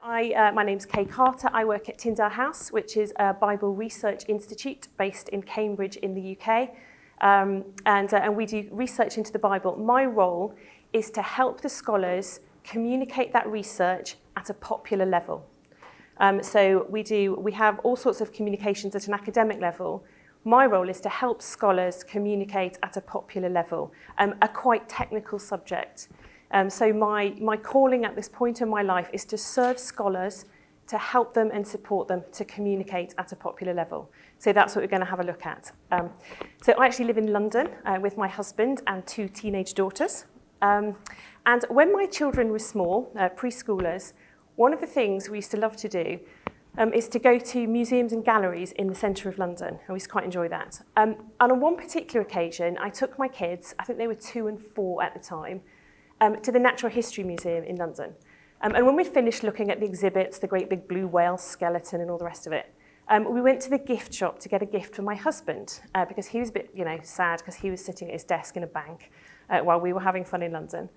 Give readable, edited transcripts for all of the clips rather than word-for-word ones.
My name's Kay Carter. I work at Tyndale House, which is a Bible Research Institute based in Cambridge in the UK. And we do research into the Bible. My role is to help the scholars communicate that research at a popular level. So we have all sorts of communications at an academic level. My role is to help scholars communicate at a popular level, a quite technical subject. So my calling at this point in my life is to serve scholars, to help them and support them to communicate at a popular level. So that's what we're going to have a look at. So I actually live in London with my husband and 2 teenage daughters. And when my children were small, preschoolers, one of the things we used to love to do is to go to museums and galleries in the centre of London. And we used to quite enjoy that. And on one particular occasion, I took my kids, I think they were 2 and 4 at the time, to the Natural History Museum in London. And when we'd finished looking at the exhibits, the great big blue whale skeleton and all the rest of it, we went to the gift shop to get a gift for my husband because he was a bit, sad because he was sitting at his desk in a bank while we were having fun in London.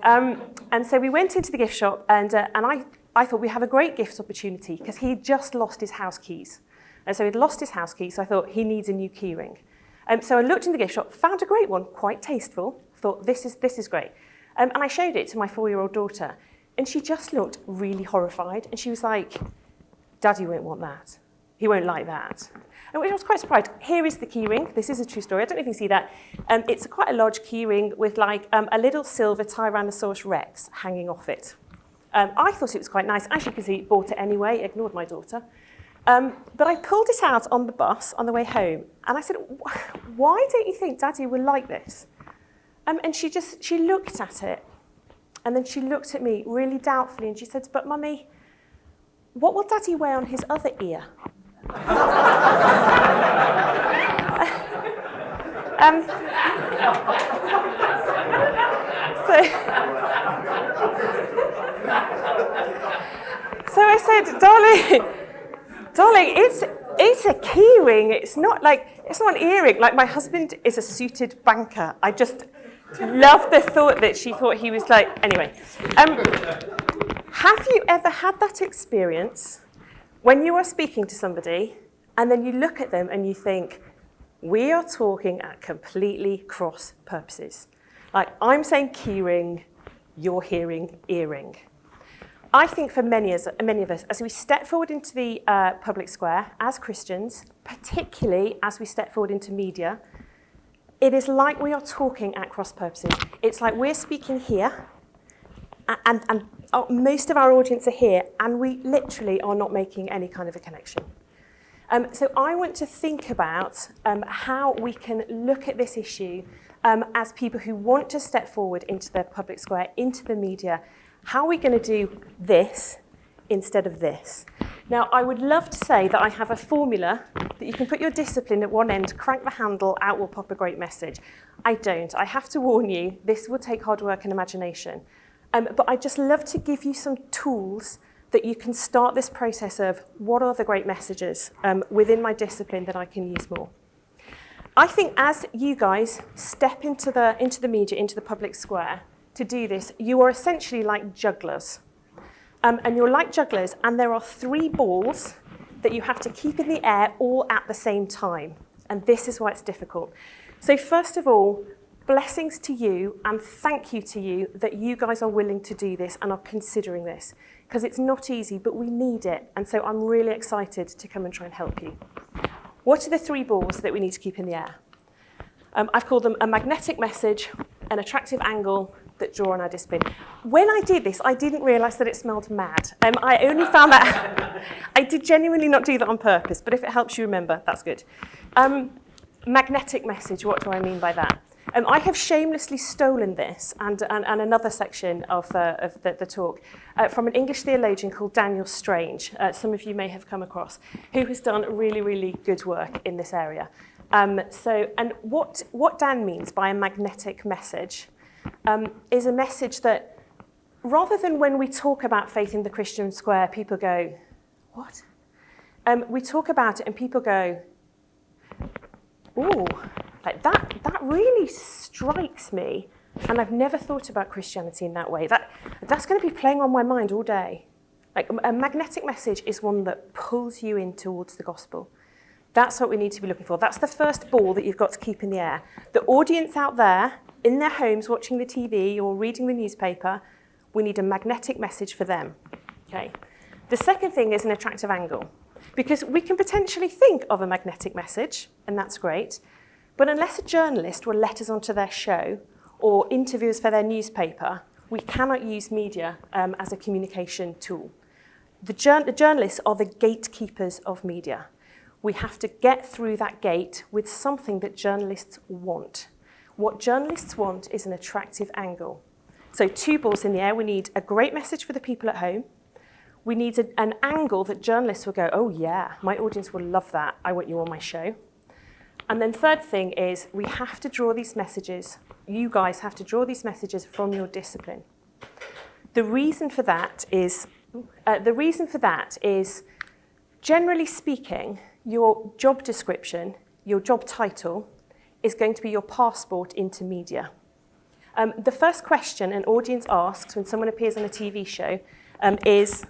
And so we went into the gift shop and I thought we have a great gift opportunity because he'd just lost his house keys. And so he'd lost his house keys, so I thought he needs a new key ring. So I looked in the gift shop, found a great one, quite tasteful, thought this is great. And I showed it to my 4-year-old daughter, and she just looked really horrified. And she was like, Daddy won't want that. He won't like that. And I was quite surprised. Here is the key ring. This is a true story. I don't know if you can see that. It's quite a large key ring with like a little silver Tyrannosaurus Rex hanging off it. I thought it was quite nice, actually, because he bought it anyway, ignored my daughter. But I pulled it out on the bus on the way home, and I said, why don't you think Daddy will like this? And she looked at it, and then she looked at me really doubtfully, and she said, but Mummy, what will Daddy wear on his other ear? So I said, darling, it's a key ring. It's not an earring. Like, my husband is a suited banker. I just love the thought that she thought he was like, anyway. Have you ever had that experience when you are speaking to somebody and then you look at them and you think, we are talking at completely cross purposes? Like, I'm saying key ring, you're hearing earring. I think for many of us, as we step forward into the public square as Christians, particularly as we step forward into media, it is like we are talking at cross purposes. It's like we're speaking here, and most of our audience are here, and we literally are not making any kind of a connection. So I want to think about how we can look at this issue as people who want to step forward into the public square, into the media. How are we going to do this instead of this? Now, I would love to say that I have a formula that you can put your discipline at one end, crank the handle, out will pop a great message. I don't. I have to warn you, this will take hard work and imagination. But I'd just love to give you some tools that you can start this process of what are the great messages within my discipline that I can use more. I think as you guys step into the media, into the public square, to do this, you are essentially like jugglers. And you're like jugglers, and there are 3 balls that you have to keep in the air all at the same time. And this is why it's difficult. So first of all, blessings to you and thank you to you that you guys are willing to do this and are considering this, because it's not easy, but we need it. And so I'm really excited to come and try and help you. What are the 3 balls that we need to keep in the air? I've called them a magnetic message, an attractive angle that draw on our discipline. When I did this, I didn't realise that it smelled mad. I only found that, I did genuinely not do that on purpose, but if it helps you remember, that's good. Magnetic message, what do I mean by that? I have shamelessly stolen this and another section of the talk from an English theologian called Daniel Strange, some of you may have come across, who has done really, really good work in this area. What Dan means by a magnetic message is a message that rather than when we talk about faith in the Christian square, people go, what? We talk about it and people go, ooh, like that really strikes me. And I've never thought about Christianity in that way. That's going to be playing on my mind all day. Like a magnetic message is one that pulls you in towards the gospel. That's what we need to be looking for. That's the first ball that you've got to keep in the air. The audience out there, in their homes, watching the TV or reading the newspaper, we need a magnetic message for them. Okay. The second thing is an attractive angle, because we can potentially think of a magnetic message, and that's great, but unless a journalist will let us onto their show or interviews for their newspaper, we cannot use media as a communication tool. The journalists are the gatekeepers of media. We have to get through that gate with something that journalists want. What journalists want is an attractive angle. So 2 balls in the air. We need a great message for the people at home. We need an angle that journalists will go, oh yeah, my audience will love that. I want you on my show. And then third thing is we have to draw these messages. You guys have to draw these messages from your discipline. The reason for that is, generally speaking, your job description, your job title, is going to be your passport into media. The first question an audience asks when someone appears on a TV show is,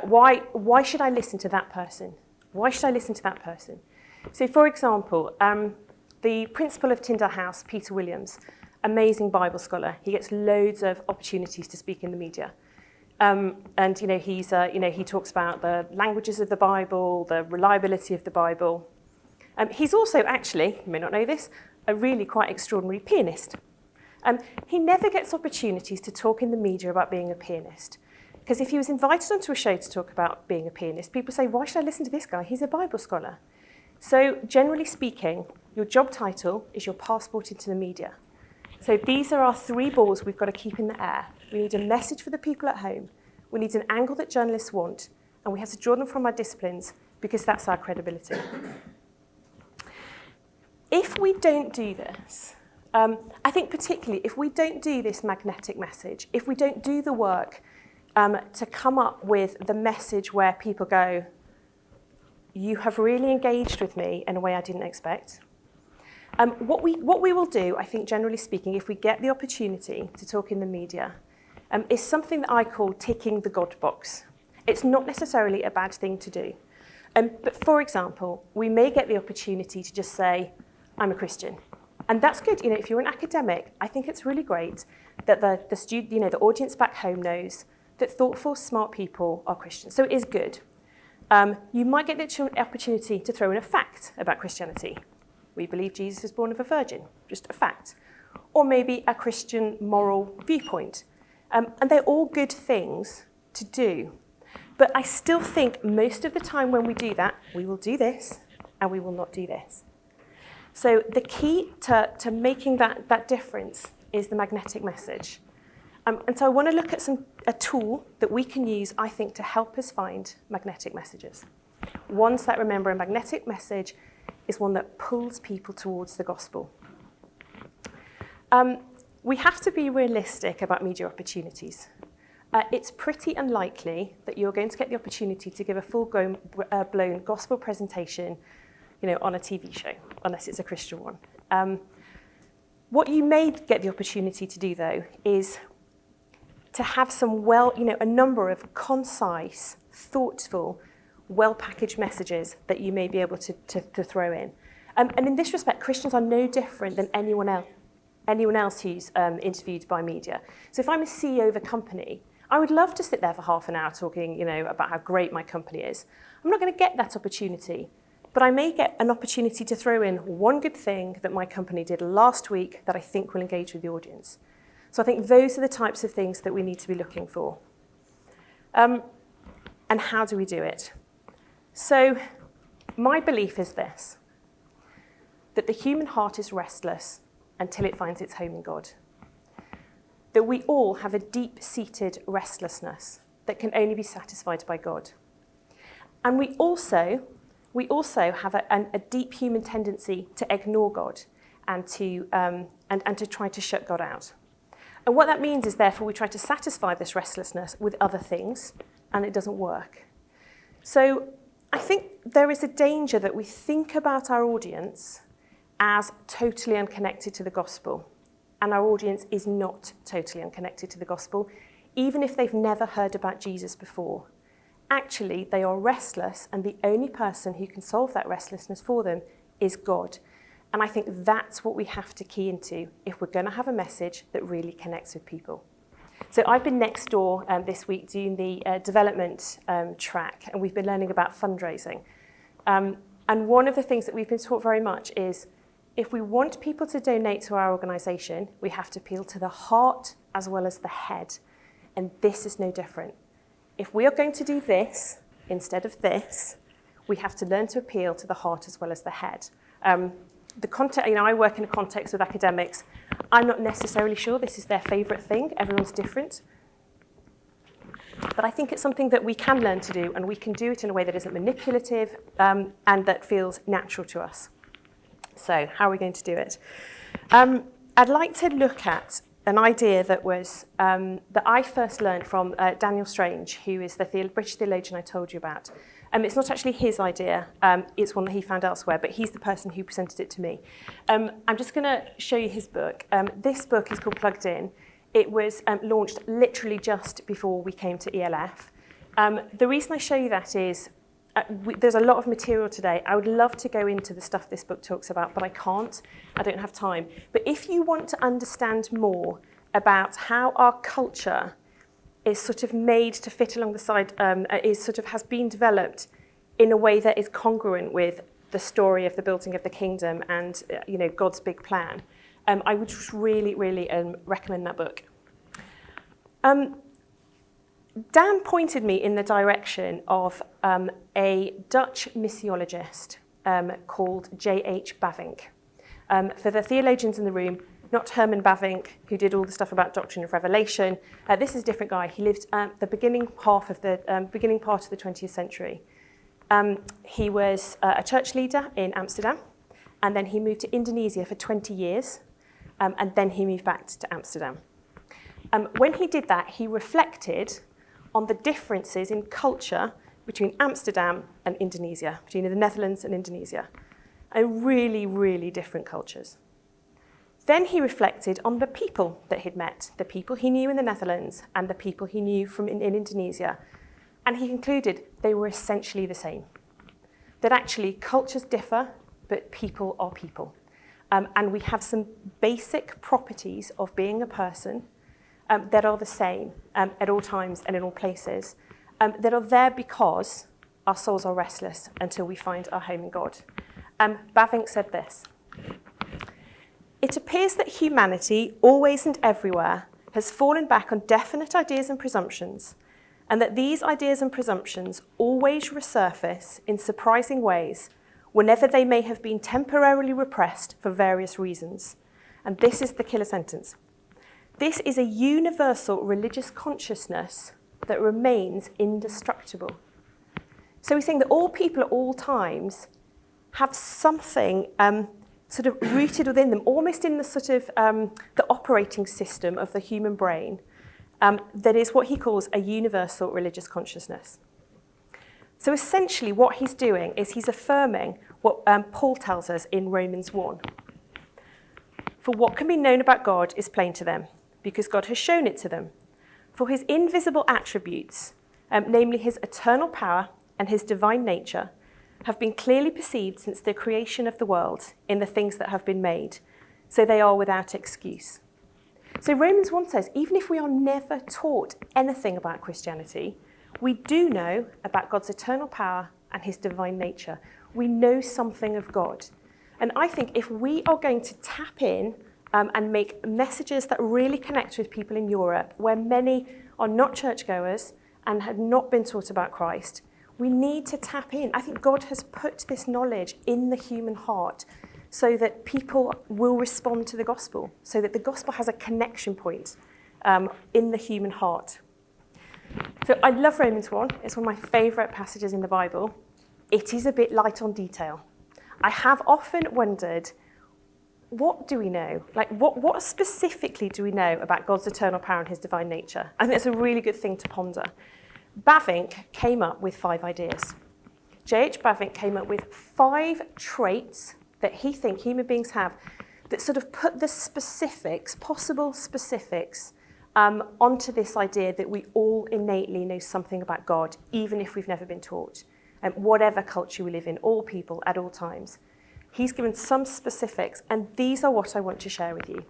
why should I listen to that person? Why should I listen to that person? So, for example, the principal of Tyndale House, Peter Williams, amazing Bible scholar. He gets loads of opportunities to speak in the media. And he talks about the languages of the Bible, the reliability of the Bible. He's also actually, you may not know this, a really quite extraordinary pianist. He never gets opportunities to talk in the media about being a pianist. Because if he was invited onto a show to talk about being a pianist, people say, why should I listen to this guy? He's a Bible scholar. So generally speaking, your job title is your passport into the media. So these are our 3 balls we've got to keep in the air. We need a message for the people at home. We need an angle that journalists want. And we have to draw them from our disciplines because that's our credibility. If we don't do this, I think particularly if we don't do this magnetic message, if we don't do the work to come up with the message where people go, you have really engaged with me in a way I didn't expect. What we will do, I think generally speaking, if we get the opportunity to talk in the media, is something that I call ticking the God box. It's not necessarily a bad thing to do. But for example, we may get the opportunity to just say, I'm a Christian. And that's good. You know, if you're an academic, I think it's really great that the audience back home knows that thoughtful, smart people are Christians. So it is good. You might get the opportunity to throw in a fact about Christianity. We believe Jesus was born of a virgin, just a fact. Or maybe a Christian moral viewpoint. And they're all good things to do. But I still think most of the time when we do that, we will do this and we will not do this. So the key to making that difference is the magnetic message. And so I want to look at a tool that we can use, I think, to help us find magnetic messages. Ones that remember a magnetic message is one that pulls people towards the gospel. We have to be realistic about media opportunities. It's pretty unlikely that you're going to get the opportunity to give a full-blown gospel presentation, on a TV show, unless it's a Christian one. What you may get the opportunity to do, though, is to have a number of concise, thoughtful, well-packaged messages that you may be able to throw in. And in this respect, Christians are no different than anyone else who's interviewed by media. So if I'm a CEO of a company, I would love to sit there for half an hour talking, about how great my company is. I'm not going to get that opportunity, but I may get an opportunity to throw in one good thing that my company did last week that I think will engage with the audience. So I think those are the types of things that we need to be looking for. And how do we do it? So my belief is this, that the human heart is restless until it finds its home in God. That we all have a deep-seated restlessness that can only be satisfied by God. And we also have a deep human tendency to ignore God and to try to shut God out. And what that means is, therefore, we try to satisfy this restlessness with other things, and it doesn't work. So I think there is a danger that we think about our audience as totally unconnected to the gospel. And our audience is not totally unconnected to the gospel. even if they've never heard about Jesus before. Actually, they are restless, and the only person who can solve that restlessness for them is God. And I think that's what we have to key into if we're going to have a message that really connects with people. So I've been next door this week doing the development track, and we've been learning about fundraising. And one of the things that we've been taught very much is if we want people to donate to our organisation, we have to appeal to the heart as well as the head. And this is no different. If we are going to do this instead of this, we have to learn to appeal to the heart as well as the head. The context, I work in a context with academics. I'm not necessarily sure this is their favourite thing. Everyone's different. But I think it's something that we can learn to do, and we can do it in a way that isn't manipulative and that feels natural to us. So how are we going to do it? I'd like to look at an idea that was that I first learned from Daniel Strange, who is the British theologian I told you about. It's not actually his idea, it's one that he found elsewhere, but he's the person who presented it to me. I'm just going to show you his book. This book is called Plugged In. It was launched literally just before we came to ELF. The reason I show you that is there's a lot of material today. I would love to go into the stuff this book talks about, but I can't. I don't have time. But if you want to understand more about how our culture is sort of made to fit along the side, has been developed in a way that is congruent with the story of the building of the kingdom and God's big plan, I would just really, really recommend that book. Dan pointed me in the direction of a Dutch missiologist called J.H. Bavinck. For the theologians in the room, not Herman Bavinck, who did all the stuff about doctrine of revelation. This is a different guy. He lived the beginning part of the 20th century. He was a church leader in Amsterdam, and then he moved to Indonesia for 20 years, and then he moved back to Amsterdam. When he did that, he reflected on the differences in culture between Amsterdam and Indonesia, between the Netherlands and Indonesia. Really, really different cultures. Then he reflected on the people that he'd met, the people he knew in the Netherlands and the people he knew from in Indonesia. And he concluded they were essentially the same. That actually cultures differ, but people are people. And we have some basic properties of being a person that are the same at all times and in all places, that are there because our souls are restless until we find our home in God. Bavinck said this: "It appears that humanity, always and everywhere, has fallen back on definite ideas and presumptions, and that these ideas and presumptions always resurface in surprising ways whenever they may have been temporarily repressed for various reasons." And this is the killer sentence. "This is a universal religious consciousness that remains indestructible." So he's saying that all people at all times have something sort of rooted within them, almost in the sort of the operating system of the human brain, that is what he calls a universal religious consciousness. So essentially what he's doing is he's affirming what Paul tells us in Romans 1. "For what can be known about God is plain to them, because God has shown it to them. For his invisible attributes, namely his eternal power and his divine nature, have been clearly perceived since the creation of the world in the things that have been made, so they are without excuse." So Romans 1 says, even if we are never taught anything about Christianity, we do know about God's eternal power and his divine nature. We know something of God. And I think if we are going to tap in and make messages that really connect with people in Europe, where many are not churchgoers and have not been taught about Christ, we need to tap in. I think God has put this knowledge in the human heart so that people will respond to the gospel, so that the gospel has a connection point in the human heart. So I love Romans 1. It's one of my favourite passages in the Bible. It is a bit light on detail. I have often wondered, what do we know? Like, what specifically do we know about God's eternal power and his divine nature? I think it's a really good thing to ponder. Bavinck came up with 5 ideas. J.H. Bavinck came up with 5 traits that he thinks human beings have that sort of put the specifics, possible specifics, onto this idea that we all innately know something about God, even if we've never been taught. Whatever culture we live in, all people at all times. He's given some specifics, and these are what I want to share with you.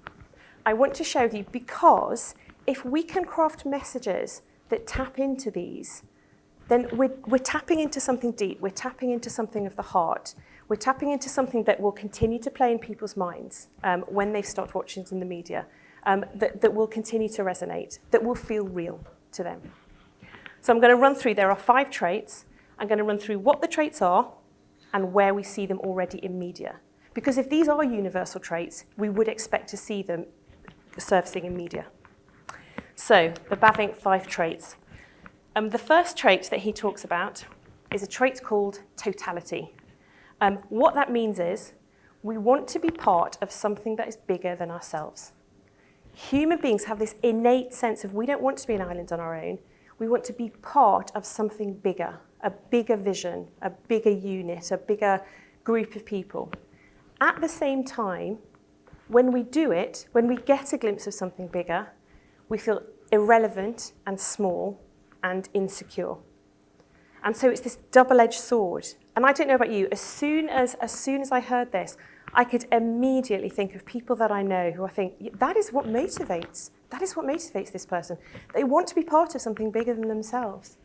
I want to share with you because if we can craft messages that tap into these, then we're tapping into something deep. We're tapping into something of the heart. We're tapping into something that will continue to play in people's minds when they start watching it in the media, that will continue to resonate, that will feel real to them. So I'm going to run through, there are 5 traits. I'm going to run through what the traits are and where we see them already in media. Because if these are universal traits, we would expect to see them surfacing in media. So, the Bavinck 5 traits. The first trait that he talks about is a trait called totality. What that means is we want to be part of something that is bigger than ourselves. Human beings have this innate sense of we don't want to be an island on our own. We want to be part of something bigger, a bigger vision, a bigger unit, a bigger group of people. At the same time, when we do it, when we get a glimpse of something bigger, we feel irrelevant and small and insecure. And so it's this double-edged sword. And I don't know about you, as soon as I heard this, I could immediately think of people that I know who I think, that is what motivates this person. They want to be part of something bigger than themselves.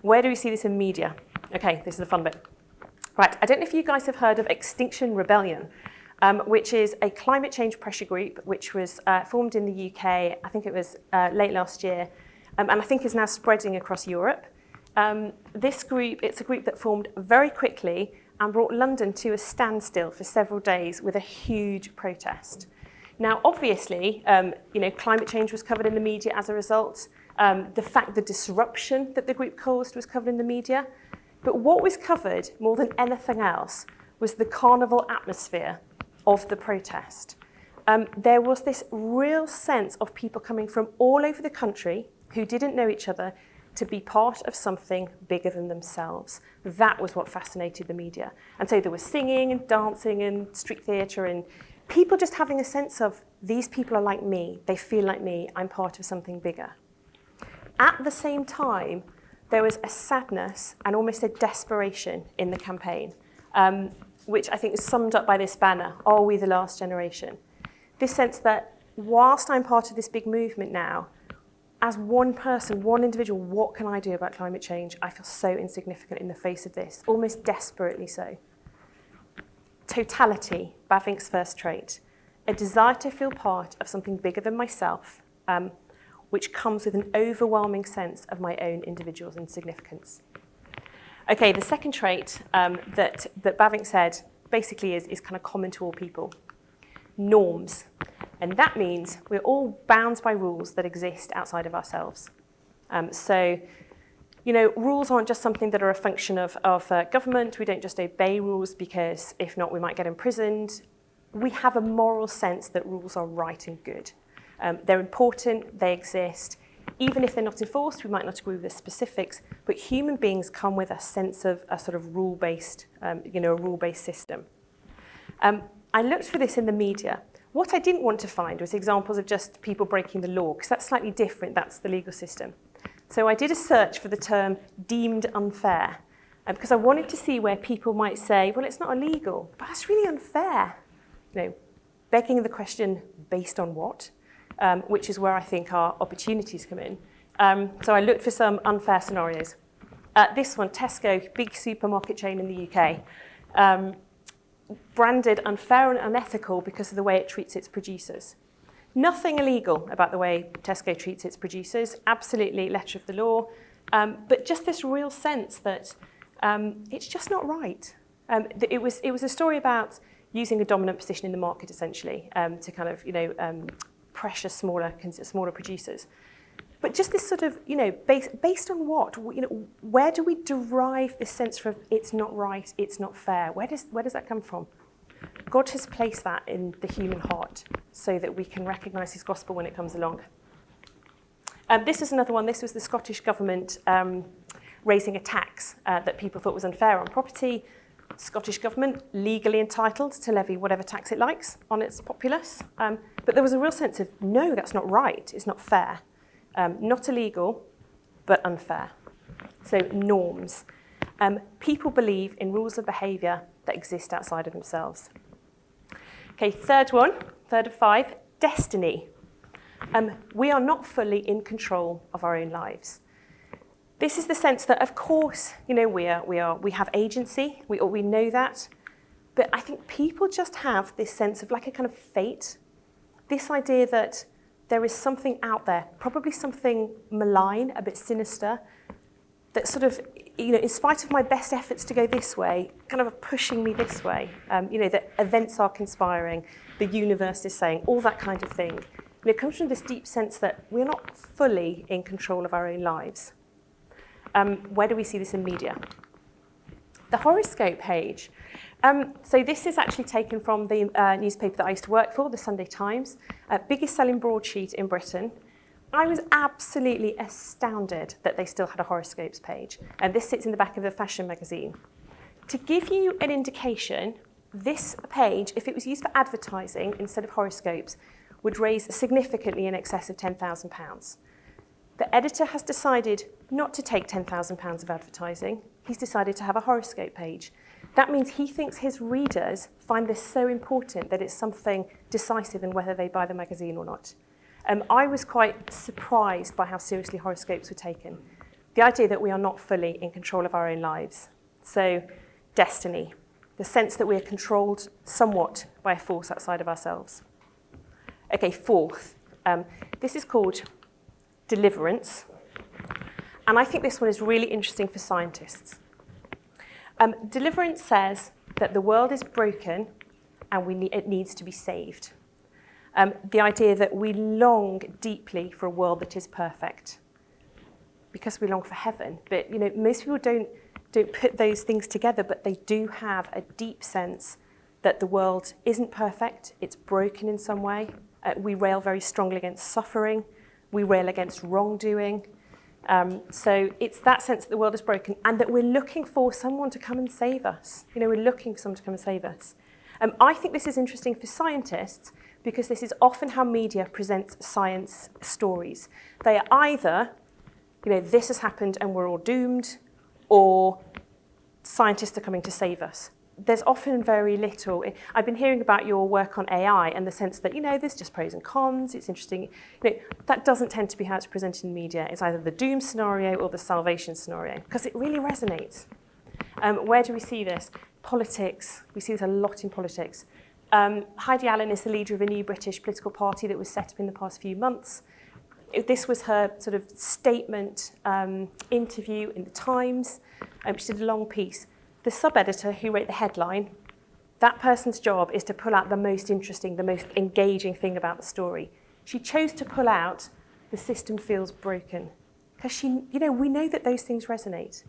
Where do we see this in media? Okay, this is the fun bit. Right, I don't know if you guys have heard of Extinction Rebellion, which is a climate change pressure group which was formed in the UK, I think it was late last year, and I think is now spreading across Europe. This group, it's a group that formed very quickly and brought London to a standstill for several days with a huge protest. Now, obviously, climate change was covered in the media as a result. The disruption that the group caused was covered in the media. But what was covered more than anything else was the carnival atmosphere of the protest. There was this real sense of people coming from all over the country who didn't know each other to be part of something bigger than themselves. That was what fascinated the media. And so there was singing and dancing and street theatre and people just having a sense of, these people are like me, they feel like me, I'm part of something bigger. At the same time, there was a sadness and almost a desperation in the campaign, which I think is summed up by this banner, "Are we the last generation?" This sense that whilst I'm part of this big movement now, as one person, one individual, what can I do about climate change? I feel so insignificant in the face of this, almost desperately so. Totality, Bavinck's first trait, a desire to feel part of something bigger than myself, which comes with an overwhelming sense of my own individual insignificance. Okay, the second trait that Bavinck said basically is kind of common to all people. Norms. And that means we're all bound by rules that exist outside of ourselves. Rules aren't just something that are a function of government. We don't just obey rules because if not, we might get imprisoned. We have a moral sense that rules are right and good. They're important, they exist. Even if they're not enforced, we might not agree with the specifics, but human beings come with a sense of a sort of rule-based, a rule-based system. I looked for this in the media. What I didn't want to find was examples of just people breaking the law, because that's slightly different, that's the legal system. So I did a search for the term deemed unfair, because I wanted to see where people might say, well, it's not illegal, but that's really unfair. Begging the question, based on what? Which is where I think our opportunities come in. So I looked for some unfair scenarios. This one, Tesco, big supermarket chain in the UK, branded unfair and unethical because of the way it treats its producers. Nothing illegal about the way Tesco treats its producers, absolutely letter of the law, but just this real sense that it's just not right. It was a story about using a dominant position in the market, essentially, to kind of, pressure smaller producers. But just this sort of, based on what? Where do we derive this sense of it's not right, it's not fair? Where does that come from? God has placed that in the human heart so that we can recognise his gospel when it comes along. This is another one. This was the Scottish government raising a tax that people thought was unfair on property. Scottish government legally entitled to levy whatever tax it likes on its populace. But But there was a real sense of, no, that's not right, it's not fair. Not illegal, but unfair. So norms. People believe in rules of behaviour that exist outside of themselves. Okay, third of 5, destiny. We are not fully in control of our own lives. This is the sense that, of course, we have agency, we know that, but I think people just have this sense of like a kind of fate, this idea that there is something out there, probably something malign, a bit sinister, that sort of, in spite of my best efforts to go this way, kind of pushing me this way. That events are conspiring, the universe is saying, all that kind of thing. And it comes from this deep sense that we're not fully in control of our own lives. Where do we see this in media? The horoscope page. So this is actually taken from the newspaper that I used to work for, the Sunday Times, biggest selling broadsheet in Britain. I was absolutely astounded that they still had a horoscopes page. And this sits in the back of the fashion magazine. To give you an indication, this page, if it was used for advertising instead of horoscopes, would raise significantly in excess of £10,000. The editor has decided not to take £10,000 of advertising. He's decided to have a horoscope page. That means he thinks his readers find this so important that it's something decisive in whether they buy the magazine or not. I was quite surprised by how seriously horoscopes were taken. The idea that we are not fully in control of our own lives. So, destiny, the sense that we are controlled somewhat by a force outside of ourselves. Okay, fourth, this is called Deliverance. And I think this one is really interesting for scientists. Deliverance says that the world is broken and it needs to be saved. The idea that we long deeply for a world that is perfect because we long for heaven. But most people don't put those things together, but they do have a deep sense that the world isn't perfect, it's broken in some way. We rail very strongly against suffering, we rail against wrongdoing. So it's that sense that the world is broken and that we're looking for someone to come and save us. We're looking for someone to come and save us. I think this is interesting for scientists because this is often how media presents science stories. They are either, this has happened and we're all doomed, or scientists are coming to save us. There's often very little. I've been hearing about your work on AI and the sense that, there's just pros and cons, it's interesting. That doesn't tend to be how it's presented in media. It's either the doom scenario or the salvation scenario, because it really resonates. Where do we see this? Politics. We see this a lot in politics. Heidi Allen is the leader of a new British political party that was set up in the past few months. This was her sort of statement interview in the Times. She did a long piece. The sub-editor who wrote the headline, that person's job is to pull out the most interesting, the most engaging thing about the story. She chose to pull out the system feels broken because we know that those things resonate.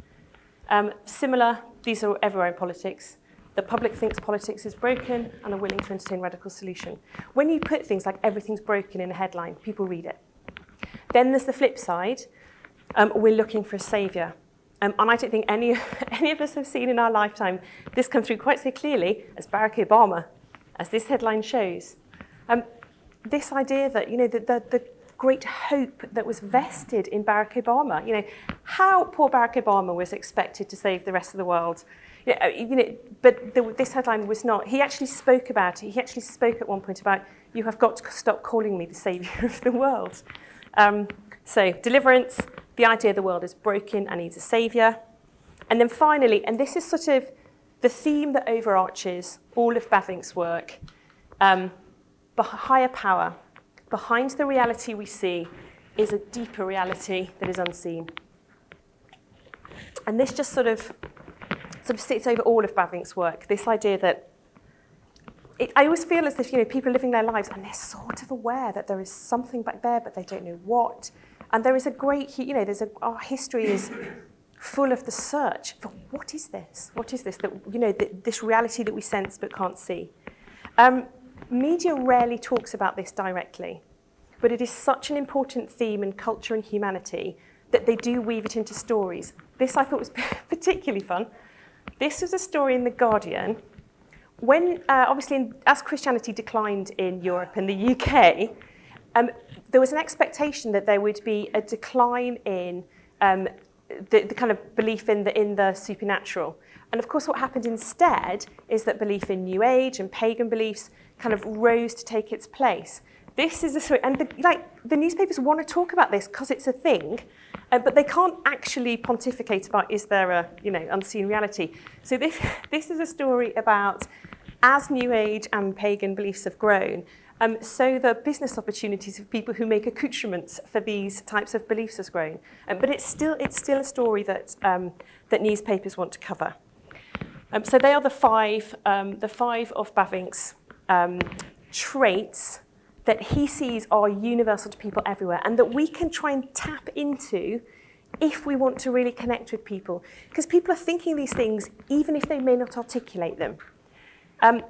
Similar, these are everywhere in politics. The public thinks politics is broken and are willing to entertain radical solution. When you put things like everything's broken in a headline, people read it. Then there's the flip side. We're looking for a saviour. And I don't think any of us have seen in our lifetime this come through quite so clearly as Barack Obama, as this headline shows. This idea that, the great hope that was vested in Barack Obama, how poor Barack Obama was expected to save the rest of the world. But this headline was not. He actually spoke about it. He actually spoke at one point about, you have got to stop calling me the saviour of the world. So deliverance, the idea the world is broken and needs a saviour. And then finally, and this is sort of the theme that overarches all of Bavinck's work, higher power. Behind the reality we see is a deeper reality that is unseen. And this just sort of sits over all of Bavinck's work, this idea that I always feel as if people are living their lives and they're sort of aware that there is something back there, but they don't know what. And there is a great, our history is full of the search for what is this? What is this? That this reality that we sense but can't see. Media rarely talks about this directly, but it is such an important theme in culture and humanity that they do weave it into stories. This I thought was particularly fun. This was a story in The Guardian obviously, as Christianity declined in Europe and the UK, there was an expectation that there would be a decline in the kind of belief in the supernatural. And of course, what happened instead is that belief in New Age and pagan beliefs kind of rose to take its place. This is the story, and the newspapers want to talk about this because it's a thing, but they can't actually pontificate about is there a unseen reality. So this is a story about as New Age and pagan beliefs have grown, so the business opportunities of people who make accoutrements for these types of beliefs has grown. But it's still a story that newspapers want to cover. So they are the five of Bavinck's traits that he sees are universal to people everywhere and that we can try and tap into if we want to really connect with people. Because people are thinking these things even if they may not articulate them. And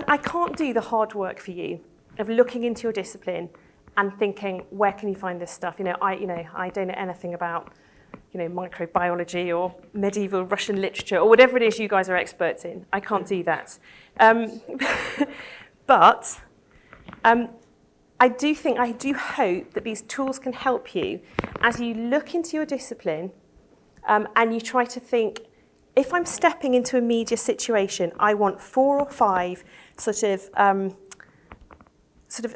I can't do the hard work for you of looking into your discipline and thinking, where can you find this stuff? I don't know anything about microbiology or medieval Russian literature or whatever it is you guys are experts in. I can't do that. But I do hope that these tools can help you as you look into your discipline and you try to think, if I'm stepping into a media situation, I want 4 or 5 sort of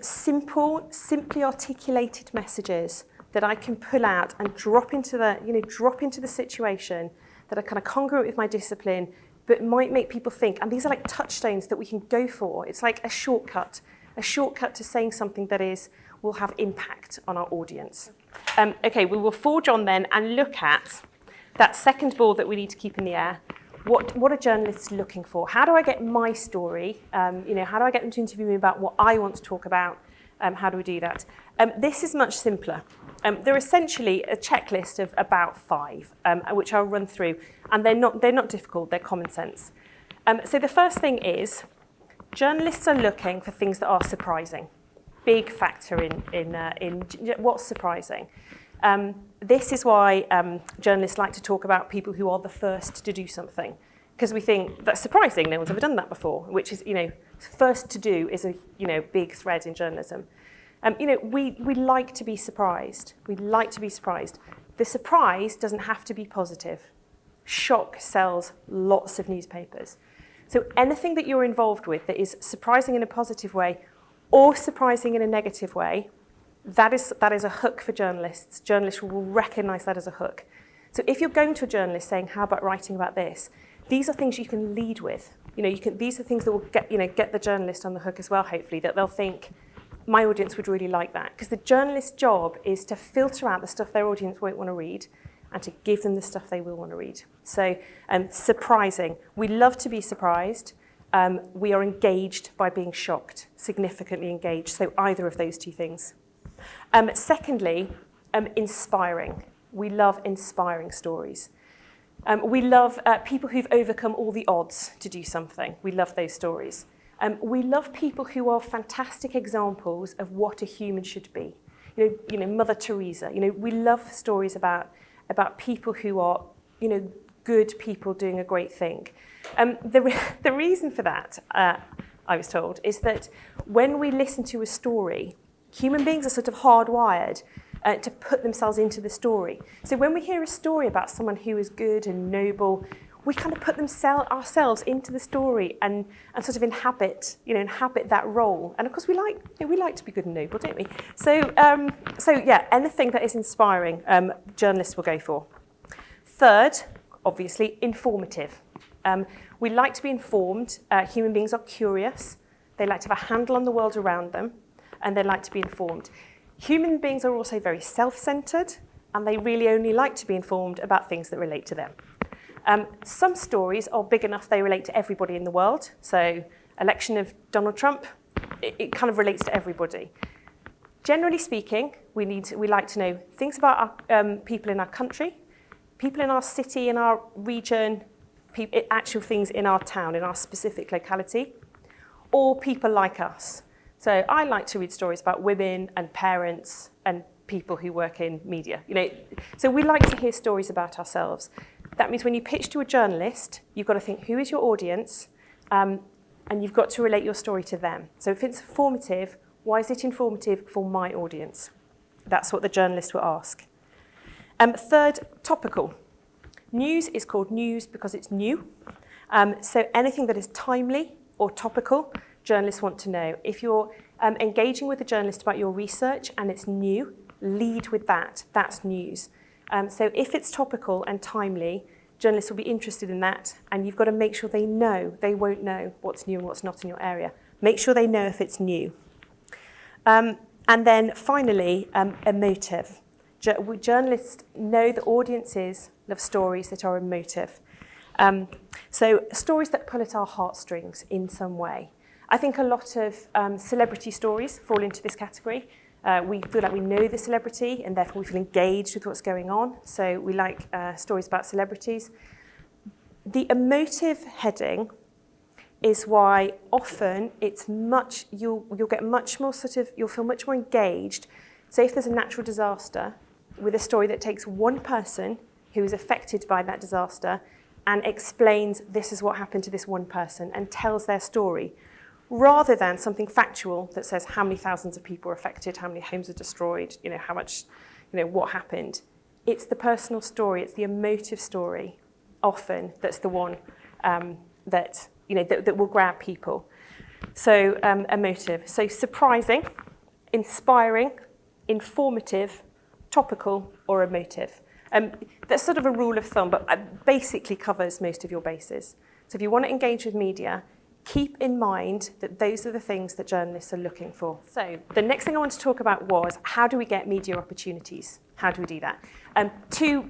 simply articulated messages that I can pull out and drop into the situation that are kind of congruent with my discipline, but might make people think. And these are like touchstones that we can go for. It's like a shortcut to saying something that will have impact on our audience. Okay, we will forge on then and look at that second ball that we need to keep in the air. What are journalists looking for? How do I get my story? How do I get them to interview me about what I want to talk about? How do we do that? This is much simpler. They're essentially a checklist of about 5, which I'll run through, and they're not difficult. They're common sense. So the first thing is, journalists are looking for things that are surprising. Big factor in what's surprising. This is why journalists like to talk about people who are the first to do something, because we think that's surprising. No one's ever done that before, which is, first to do is a big thread in journalism. We like to be surprised. We like to be surprised. The surprise doesn't have to be positive. Shock sells lots of newspapers. So anything that you're involved with that is surprising in a positive way or surprising in a negative way, that is a hook for journalists. Journalists will recognise that as a hook. So if you're going to a journalist saying, how about writing about this? These are things you can lead with. These are things that will get the journalist on the hook as well, hopefully, that they'll think, my audience would really like that. Because the journalist's job is to filter out the stuff their audience won't want to read and to give them the stuff they will want to read. So surprising. We love to be surprised. We are engaged by being shocked, significantly engaged. So either of those two things. Secondly, inspiring. We love inspiring stories. We love people who've overcome all the odds to do something. We love those stories. We love people who are fantastic examples of what a human should be. Mother Teresa. We love stories about people who are, good people doing a great thing. The reason for that, I was told, is that when we listen to a story, human beings are sort of hardwired to put themselves into the story. So when we hear a story about someone who is good and noble, we kind of put ourselves into the story and sort of inhabit that role. And of course, we like to be good and noble, don't we? So yeah, anything that is inspiring, journalists will go for. Third, obviously, informative. We like to be informed. Human beings are curious. They like to have a handle on the world around them, and they like to be informed. Human beings are also very self-centered, and they really only like to be informed about things that relate to them. Some stories are big enough they relate to everybody in the world. So election of Donald Trump, it kind of relates to everybody. Generally speaking, we like to know things about our, people in our country, people in our city, in our region, actual things in our town, in our specific locality, or people like us. So I like to read stories about women and parents and people who work in media. So we like to hear stories about ourselves. That means when you pitch to a journalist, you've got to think, who is your audience and you've got to relate your story to them. So if it's informative, why is it informative for my audience? That's what the journalist will ask. Third, topical. News is called news because it's new. So anything that is timely or topical, journalists want to know. If you're engaging with a journalist about your research and it's new, lead with that. That's news. So if it's topical and timely, journalists will be interested in that, and you've got to make sure they know. They won't know what's new and what's not in your area. Make sure they know if it's new. And then finally, emotive. Journalists know that audiences love stories that are emotive. So stories that pull at our heartstrings in some way. I think a lot of celebrity stories fall into this category. We feel like we know the celebrity and therefore we feel engaged with what's going on. So we like stories about celebrities. The emotive heading is why often it's you'll get much more you'll feel much more engaged. Say if there's a natural disaster with a story that takes one person who is affected by that disaster and explains this is what happened to this one person and tells their story, rather than something factual that says how many thousands of people are affected, how many homes are destroyed, how much, what happened. It's the personal story, it's the emotive story, often, that's the one that will grab people. So emotive. So surprising, inspiring, informative, topical, or emotive. That's sort of a rule of thumb, but basically covers most of your bases. So if you want to engage with media, keep in mind that those are the things that journalists are looking for. So the next thing I want to talk about was how do we get media opportunities? How do we do that?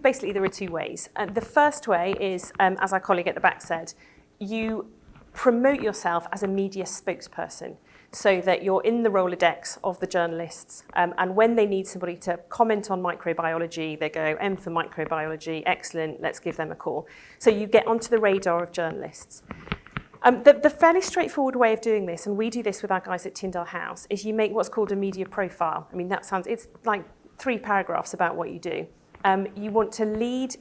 Basically, there are two ways. The first way is, as our colleague at the back said, you promote yourself as a media spokesperson so that you're in the Rolodex of the journalists. And when they need somebody to comment on microbiology, they go, M for microbiology, excellent, let's give them a call. So you get onto the radar of journalists. The fairly straightforward way of doing this, and we do this with our guys at Tyndale House, is you make what's called a media profile. I mean, it's like 3 paragraphs about what you do. You want to lead,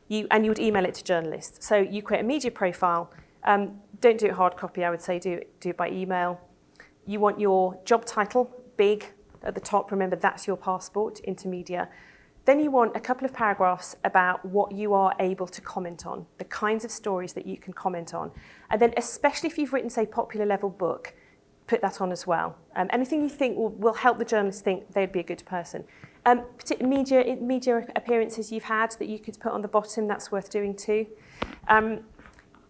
you would email it to journalists. So you create a media profile. Don't do it hard copy, I would say, do it by email. You want your job title big at the top. Remember, that's your passport into media. Then you want a couple of paragraphs about what you are able to comment on, the kinds of stories that you can comment on. And then especially if you've written, say, popular level book, put that on as well. Anything you think will help the journalists think they'd be a good person. Media appearances you've had that you could put on the bottom, that's worth doing too.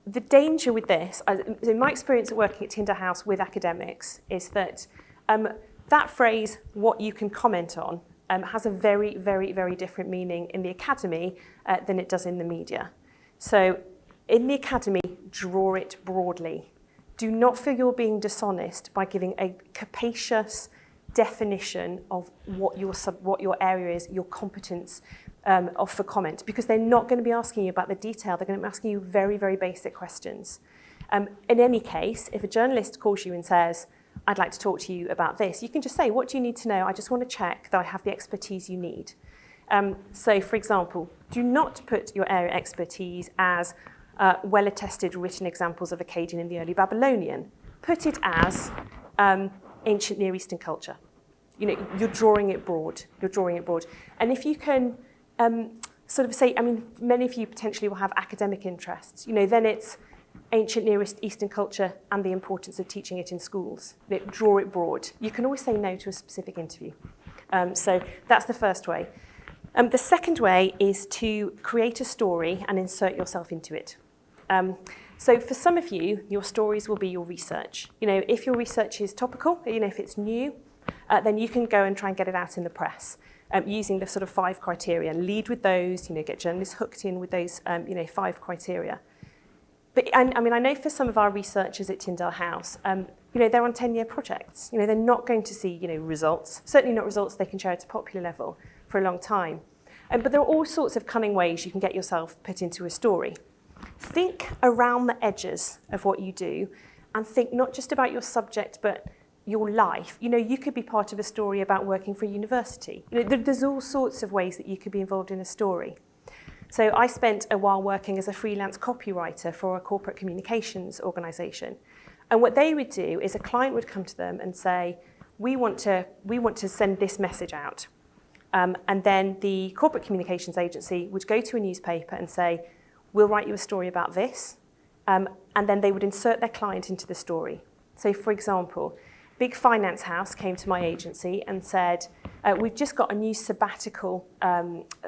The danger with this, in my experience of working at Tyndale House with academics, is that that phrase, what you can comment on, has a very, very, very different meaning in the academy than it does in the media. So in the academy, draw it broadly. Do not feel you're being dishonest by giving a capacious definition of what your area is, your competence for comment, because they're not going to be asking you about the detail. They're going to be asking you very, very basic questions. In any case, if a journalist calls you and says, I'd like to talk to you about this, you can just say, what do you need to know? I just want to check that I have the expertise you need. So, for example, do not put your area expertise as well-attested written examples of Akkadian in the early Babylonian. Put it as ancient Near Eastern culture. You're drawing it broad. And if you can sort of say, many of you potentially will have academic interests, then it's ancient Near Eastern culture and the importance of teaching it in schools. Draw it broad. You can always say no to a specific interview. So that's the first way. The second way is to create a story and insert yourself into it. So for some of you, your stories will be your research. If your research is topical, if it's new, then you can go and try and get it out in the press using the sort of 5 criteria. Lead with those, get journalists hooked in with those, 5 criteria. But I know for some of our researchers at Tyndale House, they're on 10-year projects. They're not going to see, results, certainly not results they can share at a popular level for a long time. But there are all sorts of cunning ways you can get yourself put into a story. Think around the edges of what you do and think not just about your subject, but your life. You could be part of a story about working for a university. There's all sorts of ways that you could be involved in a story. So I spent a while working as a freelance copywriter for a corporate communications organisation. And what they would do is a client would come to them and say, we want to send this message out. And then the corporate communications agency would go to a newspaper and say, we'll write you a story about this. And then they would insert their client into the story. So for example, big finance house came to my agency and said, we've just got a new sabbatical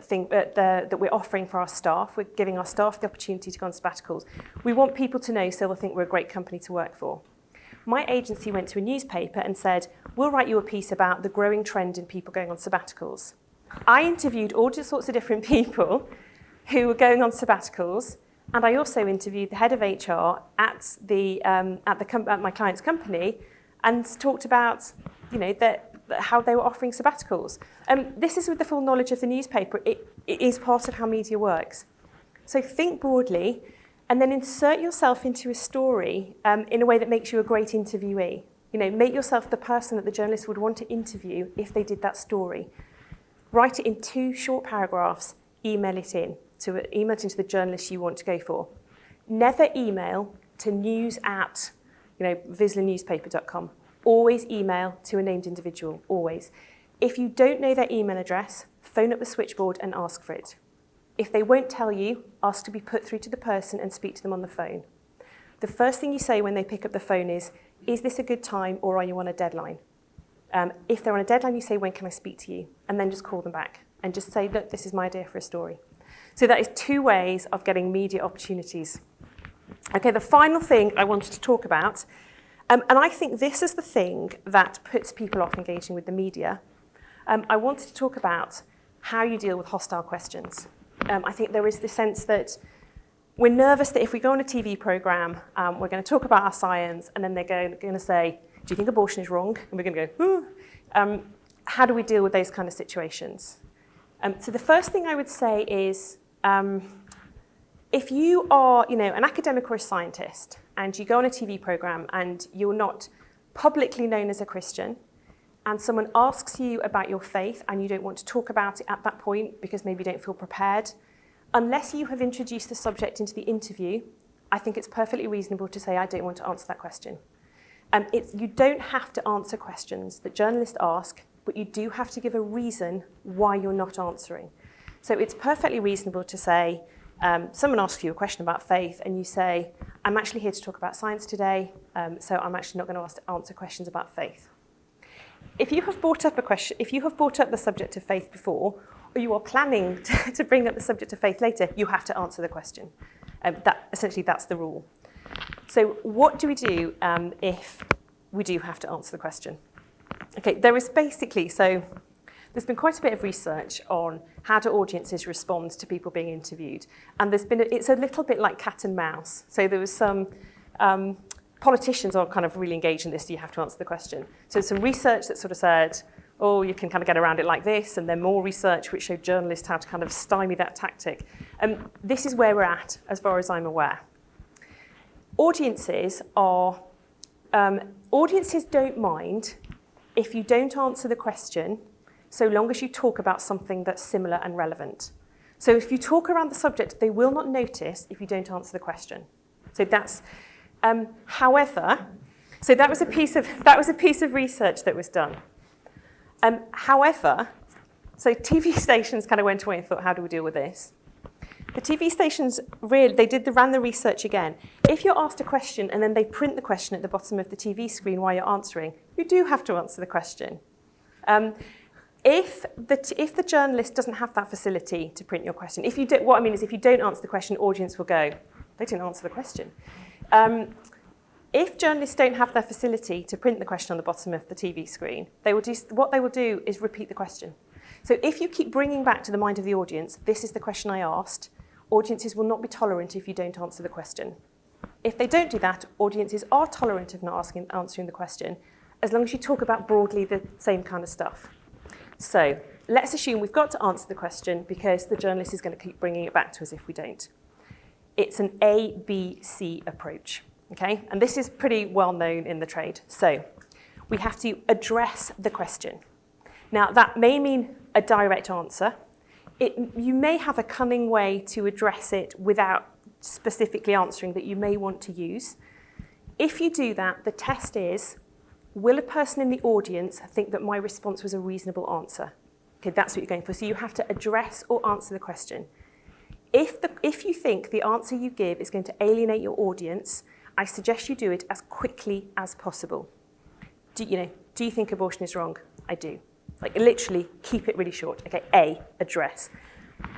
thing that we're offering for our staff. We're giving our staff the opportunity to go on sabbaticals. We want people to know so they'll think we're a great company to work for. My agency went to a newspaper and said, we'll write you a piece about the growing trend in people going on sabbaticals. I interviewed all sorts of different people who were going on sabbaticals, and I also interviewed the head of HR at my client's company and talked about, how they were offering sabbaticals. This is with the full knowledge of the newspaper. It is part of how media works. So think broadly, and then insert yourself into a story in a way that makes you a great interviewee. Make yourself the person that the journalist would want to interview if they did that story. Write it in 2 short paragraphs, email it into the journalist you want to go for. Never email to news@vislanewspaper.com. Always email to a named individual, always. If you don't know their email address, phone up the switchboard and ask for it. If they won't tell you, ask to be put through to the person and speak to them on the phone. The first thing you say when they pick up the phone is this a good time or are you on a deadline? If they're on a deadline, you say, when can I speak to you? And then just call them back and just say, look, this is my idea for a story. So that is 2 ways of getting media opportunities. Okay, the final thing I wanted to talk about, and I think this is the thing that puts people off engaging with the media. I wanted to talk about how you deal with hostile questions. I think there is the sense that we're nervous that if we go on a TV programme, we're going to talk about our science, and then they're going to say, do you think abortion is wrong? And we're going to go, how do we deal with those kind of situations? So the first thing I would say is, if you are an academic or a scientist, and you go on a TV programme and you're not publicly known as a Christian, and someone asks you about your faith and you don't want to talk about it at that point because maybe you don't feel prepared, unless you have introduced the subject into the interview, I think it's perfectly reasonable to say, I don't want to answer that question. You don't have to answer questions that journalists ask, but you do have to give a reason why you're not answering. So it's perfectly reasonable to say, someone asks you a question about faith and you say, I'm actually here to talk about science today, so I'm actually not going to answer questions about faith. If you have brought up the subject of faith before, or you are planning to bring up the subject of faith later, you have to answer the question. Essentially, that's the rule. So what do we do if we do have to answer the question? Okay, there's been quite a bit of research on how do audiences respond to people being interviewed. And it's a little bit like cat and mouse. So there was some politicians are kind of really engaged in this, you have to answer the question. So some research that sort of said, oh, you can kind of get around it like this, and then more research which showed journalists how to kind of stymie that tactic. This is where we're at, as far as I'm aware. Audiences don't mind if you don't answer the question, so long as you talk about something that's similar and relevant. So if you talk around the subject, they will not notice if you don't answer the question. So that's, however, so that was a piece of research that was done. However, so TV stations kind of went away and thought, how do we deal with this? The TV stations ran the research again. If you're asked a question and then they print the question at the bottom of the TV screen while you're answering, you do have to answer the question. If the journalist doesn't have that facility to print your question, if you don't answer the question, audience will go, they didn't answer the question. If journalists don't have their facility to print the question on the bottom of the TV screen, what they will do is repeat the question. So if you keep bringing back to the mind of the audience, this is the question I asked, audiences will not be tolerant if you don't answer the question. If they don't do that, audiences are tolerant of not answering the question, as long as you talk about broadly the same kind of stuff. So let's assume we've got to answer the question because the journalist is going to keep bringing it back to us if we don't. It's an A, B, C approach, okay? And this is pretty well known in the trade. So we have to address the question. Now, that may mean a direct answer. You may have a cunning way to address it without specifically answering that you may want to use. If you do that, the test is, will a person in the audience think that my response was a reasonable answer? Okay, that's what you're going for. So you have to address or answer the question. If you think the answer you give is going to alienate your audience, I suggest you do it as quickly as possible. Do you think abortion is wrong? I do. Like, literally, keep it really short. Okay, A, address.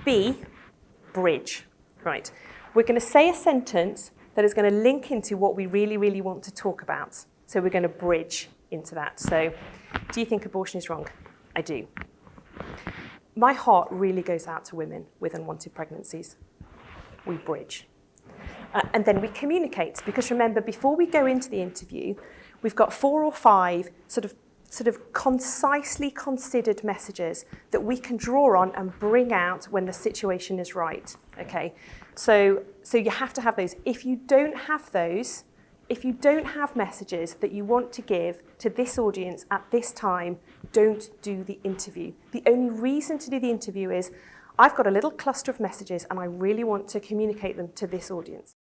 B, bridge. Right. We're going to say a sentence that is going to link into what we really, really want to talk about. So we're going to bridge into that. So, do you think abortion is wrong? I do. My heart really goes out to women with unwanted pregnancies. We bridge. And then we communicate. Because remember, before we go into the interview, we've got 4 or 5 sort of concisely considered messages that we can draw on and bring out when the situation is right. Okay, so you have to have those. If you don't have those, if you don't have messages that you want to give to this audience at this time, don't do the interview. The only reason to do the interview is, I've got a little cluster of messages and I really want to communicate them to this audience.